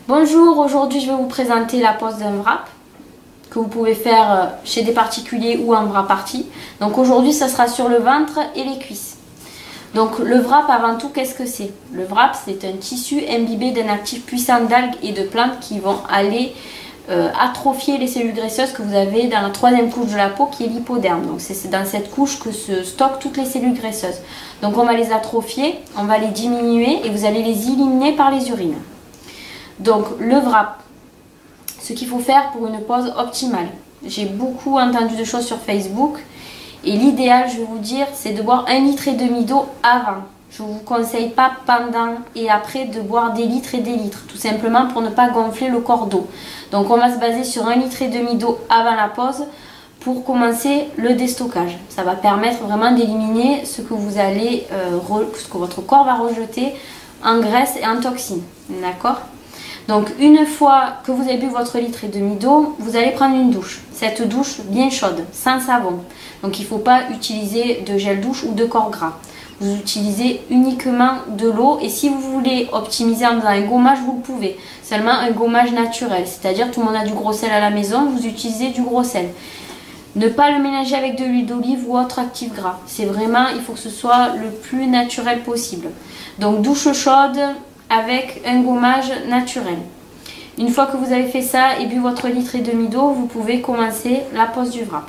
Bonjour, aujourd'hui je vais vous présenter la pose d'un wrap que vous pouvez faire chez des particuliers ou en bras party. Donc aujourd'hui ça sera sur le ventre et les cuisses. Donc le wrap avant tout, qu'est-ce que c'est? Le wrap, c'est un tissu imbibé d'un actif puissant d'algues et de plantes qui vont aller atrophier les cellules graisseuses que vous avez dans la troisième couche de la peau qui est l'hypoderme. Donc c'est dans cette couche que se stockent toutes les cellules graisseuses. Donc on va les atrophier, on va les diminuer et vous allez les éliminer par les urines. Donc le wrap, ce qu'il faut faire pour une pose optimale. J'ai beaucoup entendu de choses sur Facebook et l'idéal, je vais vous dire, c'est de boire 1,5 litre d'eau avant. Je ne vous conseille pas pendant et après de boire des litres et des litres, tout simplement pour ne pas gonfler le corps d'eau. Donc on va se baser sur 1,5 litre d'eau avant la pose pour commencer le déstockage. Ça va permettre vraiment d'éliminer ce que vous allez, ce que votre corps va rejeter en graisse et en toxines. D'accord ? Donc une fois que vous avez bu votre 1,5 litre d'eau, vous allez prendre une douche. Cette douche bien chaude, sans savon. Donc il ne faut pas utiliser de gel douche ou de corps gras. Vous utilisez uniquement de l'eau et si vous voulez optimiser en faisant un gommage, vous le pouvez. Seulement un gommage naturel, c'est-à-dire tout le monde a du gros sel à la maison, vous utilisez du gros sel. Ne pas le mélanger avec de l'huile d'olive ou autre actif gras. C'est vraiment, il faut que ce soit le plus naturel possible. Donc douche chaude avec un gommage naturel. Une fois que vous avez fait ça et bu votre 1,5 litre d'eau, vous pouvez commencer la pose du wrap.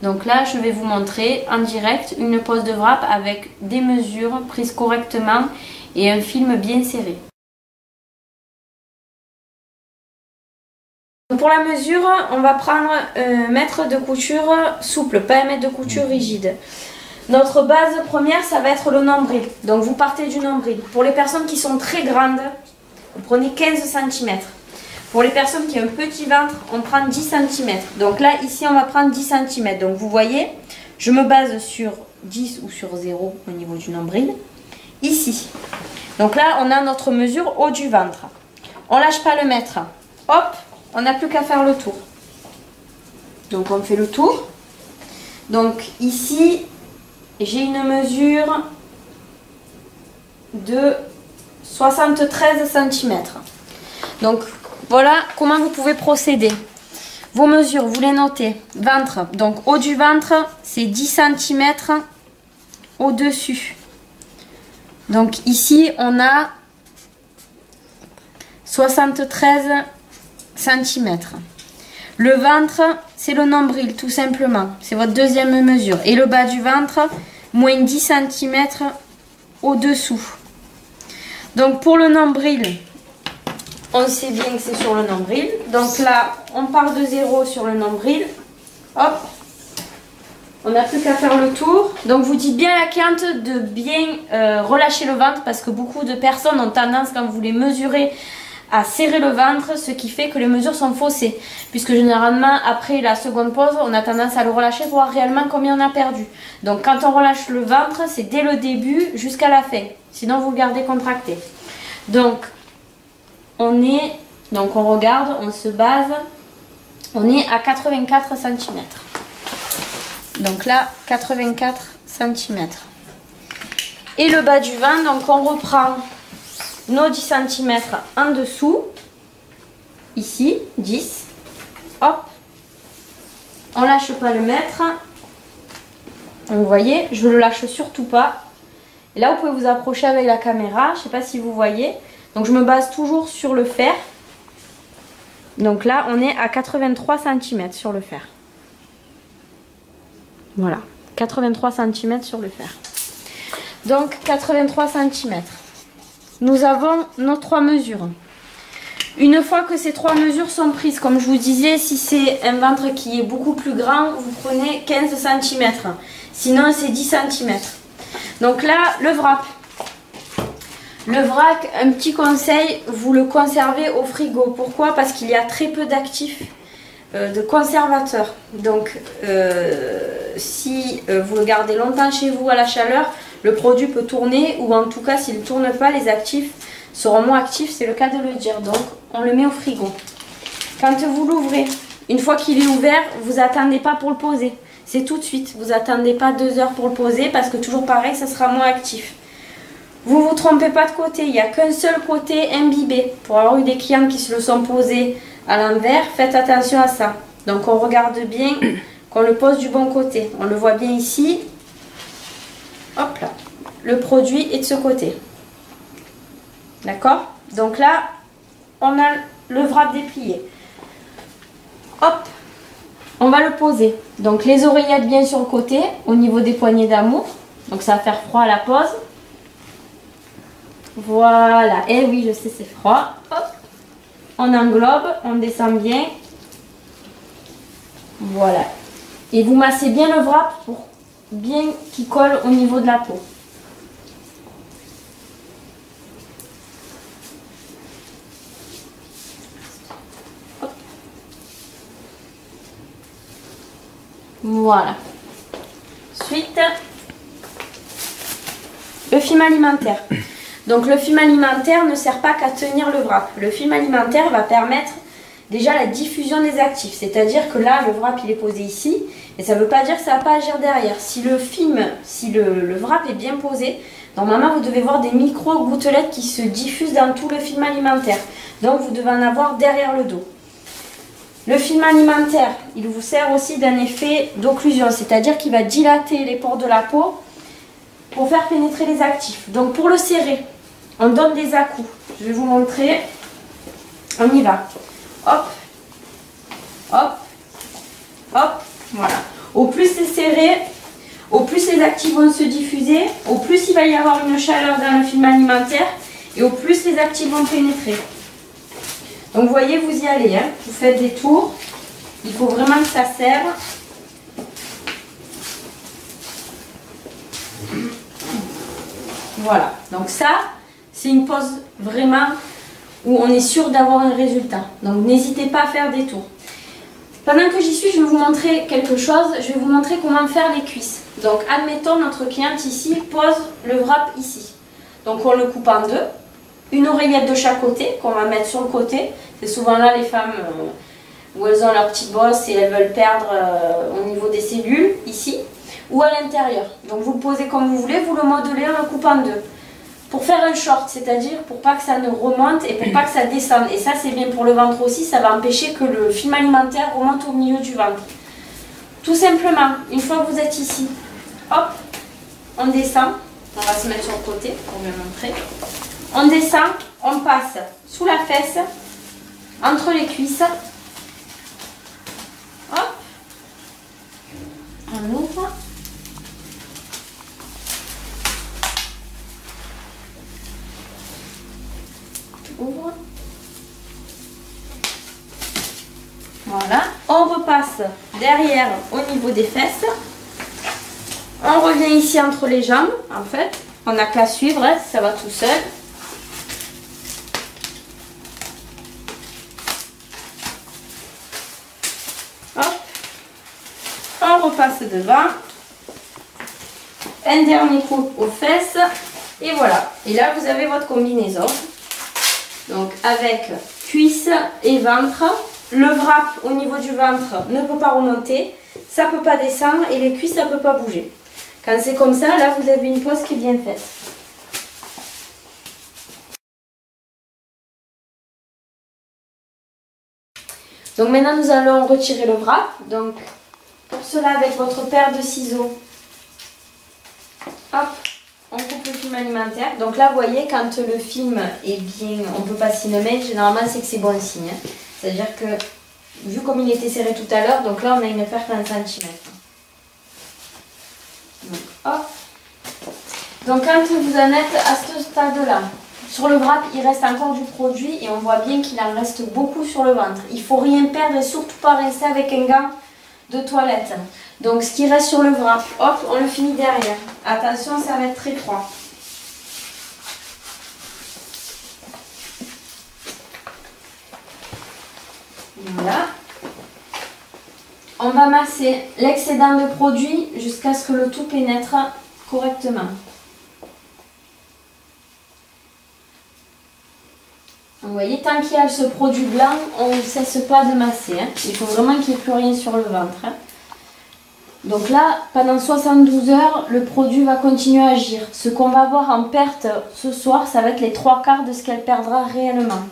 Donc là, je vais vous montrer en direct une pose de wrap avec des mesures prises correctement et un film bien serré. Pour la mesure, on va prendre un mètre de couture souple, pas un mètre de couture rigide. Notre base première, ça va être le nombril. Donc vous partez du nombril. Pour les personnes qui sont très grandes, vous prenez 15 cm. Pour les personnes qui ont un petit ventre, on prend 10 cm. Donc là, ici, on va prendre 10 cm. Donc vous voyez, je me base sur 10 ou sur 0 au niveau du nombril. Ici. Donc là, on a notre mesure haut du ventre. On lâche pas le mètre. Hop, on n'a plus qu'à faire le tour. Donc on fait le tour. Donc ici, j'ai une mesure de 73 cm. Donc voilà comment vous pouvez procéder. Vos mesures, vous les notez. Ventre, donc haut du ventre, c'est 10 cm au-dessus. Donc ici, on a 73 cm. Le ventre, c'est le nombril, tout simplement. C'est votre deuxième mesure. Et le bas du ventre, moins 10 cm au-dessous. Donc pour le nombril, on sait bien que c'est sur le nombril. Donc là, on part de 0 sur le nombril. Hop. On n'a plus qu'à faire le tour. Donc vous dites bien à la cliente de bien relâcher le ventre parce que beaucoup de personnes ont tendance, quand vous les mesurez, à serrer le ventre, ce qui fait que les mesures sont faussées. Puisque généralement, après la seconde pause, on a tendance à le relâcher pour voir réellement combien on a perdu. Donc quand on relâche le ventre, c'est dès le début jusqu'à la fin. Sinon, vous le gardez contracté. Donc on regarde, on se base, on est à 84 cm. Donc là, 84 cm. Et le bas du ventre, donc on reprend nos 10 cm en dessous, ici, 10, hop, on lâche pas le mètre, vous voyez, je le lâche surtout pas. Et là, vous pouvez vous approcher avec la caméra, je sais pas si vous voyez. Donc je me base toujours sur le fer. Donc là, on est à 83 cm sur le fer. Voilà, 83 cm sur le fer. Donc 83 cm. Nous avons nos 3 mesures. Une fois que ces 3 mesures sont prises, comme je vous disais, si c'est un ventre qui est beaucoup plus grand, vous prenez 15 cm. Sinon, c'est 10 cm. Donc là, le wrap. Le vrac, un petit conseil, vous le conservez au frigo. Pourquoi? Parce qu'il y a très peu d'actifs de conservateurs. Donc si vous le gardez longtemps chez vous à la chaleur, le produit peut tourner, ou en tout cas s'il ne tourne pas, les actifs seront moins actifs, c'est le cas de le dire. Donc on le met au frigo. Quand vous l'ouvrez, une fois qu'il est ouvert, vous attendez pas pour le poser. C'est tout de suite, vous attendez pas 2 heures pour le poser parce que toujours pareil, ça sera moins actif. Vous ne vous trompez pas de côté, il n'y a qu'un seul côté imbibé. Pour avoir eu des clients qui se le sont posés à l'envers, faites attention à ça. Donc on regarde bien qu'on le pose du bon côté. On le voit bien ici. Hop là. Le produit est de ce côté. D'accord? Donc là, on a le wrap déplié. Hop, on va le poser. Donc les oreillettes bien sur le côté, au niveau des poignées d'amour. Donc ça va faire froid à la pose. Voilà, et oui, je sais, c'est froid. Hop, on englobe, on descend bien. Voilà. Et vous massez bien le wrap pour bien qu'il colle au niveau de la peau. Hop. Voilà. Ensuite, le film alimentaire. Donc le film alimentaire ne sert pas qu'à tenir le wrap. Le film alimentaire va permettre déjà la diffusion des actifs. C'est-à-dire que là, le wrap il est posé ici. Et ça ne veut pas dire que ça ne va pas agir derrière. Si le film, si le wrap est bien posé, normalement vous devez voir des micro-gouttelettes qui se diffusent dans tout le film alimentaire. Donc vous devez en avoir derrière le dos. Le film alimentaire, il vous sert aussi d'un effet d'occlusion. C'est-à-dire qu'il va dilater les pores de la peau pour faire pénétrer les actifs. Donc pour le serrer, on donne des à-coups. Je vais vous montrer. On y va. Hop, hop, hop, voilà. Au plus c'est serré, au plus les actifs vont se diffuser, au plus il va y avoir une chaleur dans le film alimentaire et au plus les actifs vont pénétrer. Donc vous voyez, vous y allez, hein. Vous faites des tours. Il faut vraiment que ça serre. Voilà, donc ça, c'est une pose vraiment où on est sûr d'avoir un résultat. Donc n'hésitez pas à faire des tours. Pendant que j'y suis, je vais vous montrer quelque chose. Je vais vous montrer comment faire les cuisses. Donc admettons, notre cliente ici pose le wrap ici. Donc on le coupe en deux. Une oreillette de chaque côté qu'on va mettre sur le côté. C'est souvent là les femmes où elles ont leur petite bosse et elles veulent perdre au niveau des cellules, ici. Ou à l'intérieur. Donc vous le posez comme vous voulez, vous le modelez en le coupant en deux. Pour faire un short, c'est-à-dire pour pas que ça ne remonte et pour pas que ça descende. Et ça c'est bien pour le ventre aussi, ça va empêcher que le film alimentaire remonte au milieu du ventre. Tout simplement, une fois que vous êtes ici, hop, on descend. On va se mettre sur le côté pour bien montrer. On descend, on passe sous la fesse, entre les cuisses. Hop, on ouvre. Ouvre. Voilà, on repasse derrière au niveau des fesses. On revient ici entre les jambes. En fait, on n'a qu'à suivre, hein, ça va tout seul. Hop. On repasse devant. Un dernier coup aux fesses. Et voilà. Et là, vous avez votre combinaison. Donc avec cuisse et ventre, le wrap au niveau du ventre ne peut pas remonter, ça ne peut pas descendre et les cuisses ça ne peut pas bouger. Quand c'est comme ça, là vous avez une pose qui est bien faite. Donc maintenant nous allons retirer le wrap. Donc pour cela avec votre paire de ciseaux, hop. On coupe le film alimentaire. Donc là, vous voyez, quand le film est bien, on ne peut pas s'y le mettre, généralement, c'est que c'est bon signe. Hein. C'est-à-dire que, vu comme il était serré tout à l'heure, donc là, on a une perte en centimètres. Donc, hop. Donc, quand vous en êtes à ce stade-là, sur le wrap, il reste encore du produit et on voit bien qu'il en reste beaucoup sur le ventre. Il ne faut rien perdre et surtout pas rester avec un gant de toilette. Donc ce qui reste sur le wrap, hop, on le finit derrière. Attention, ça va être très froid. Voilà. On va masser l'excédent de produit jusqu'à ce que le tout pénètre correctement. Vous voyez, tant qu'il y a ce produit blanc, on ne cesse pas de masser. Hein. Il faut vraiment qu'il n'y ait plus rien sur le ventre. Hein. Donc là, pendant 72 heures, le produit va continuer à agir. Ce qu'on va voir en perte ce soir, ça va être les 3/4 de ce qu'elle perdra réellement.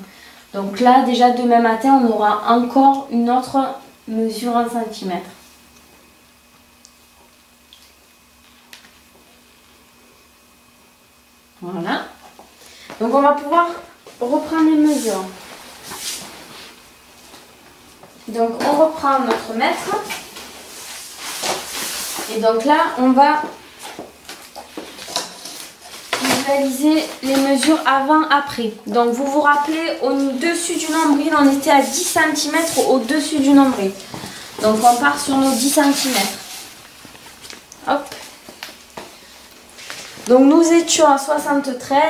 Donc là, déjà demain matin, on aura encore une autre mesure en centimètres. Voilà. Donc on va pouvoir reprendre les mesures. Donc on reprend notre mètre. Et donc là, on va visualiser les mesures avant-après. Donc vous vous rappelez, au-dessus du nombril, on était à 10 cm au-dessus du nombril. Donc on part sur nos 10 cm. Hop. Donc nous étions à 73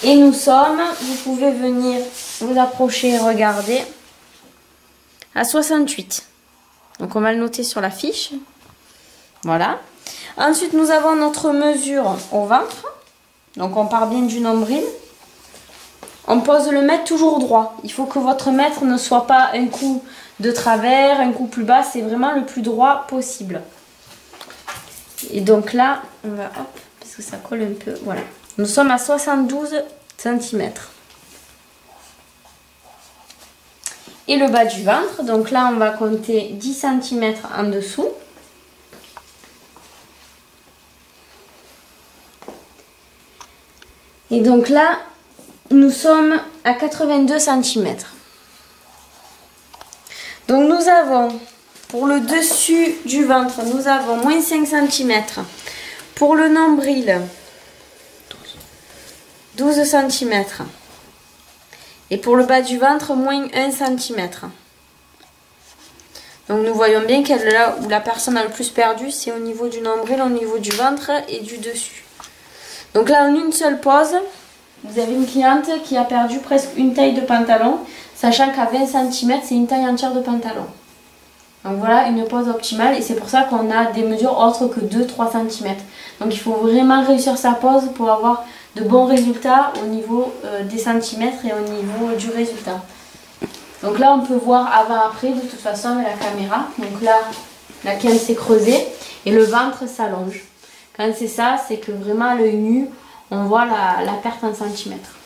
et nous sommes, vous pouvez venir vous approcher et regarder, à 68. Donc on va le noter sur la fiche. Voilà. Ensuite, nous avons notre mesure au ventre. Donc, on part bien du nombril. On pose le mètre toujours droit. Il faut que votre mètre ne soit pas un coup de travers, un coup plus bas. C'est vraiment le plus droit possible. Et donc là, on va, hop, parce que ça colle un peu. Voilà. Nous sommes à 72 cm. Et le bas du ventre. Donc là, on va compter 10 cm en dessous. Et donc là, nous sommes à 82 cm. Donc nous avons, pour le dessus du ventre, nous avons moins 5 cm. Pour le nombril, 12 cm. Et pour le bas du ventre, moins 1 cm. Donc nous voyons bien que là où la personne a le plus perdu, c'est au niveau du nombril, au niveau du ventre et du dessus. Donc là, en une seule pose, vous avez une cliente qui a perdu presque une taille de pantalon, sachant qu'à 20 cm, c'est une taille entière de pantalon. Donc voilà, une pose optimale et c'est pour ça qu'on a des mesures autres que 2-3 cm. Donc il faut vraiment réussir sa pose pour avoir de bons résultats au niveau des centimètres et au niveau du résultat. Donc là, on peut voir avant-après de toute façon avec la caméra. Donc là, la canne s'est creusée et le ventre s'allonge. Quand c'est ça, c'est que vraiment à l'œil nu, on voit la perte en centimètres.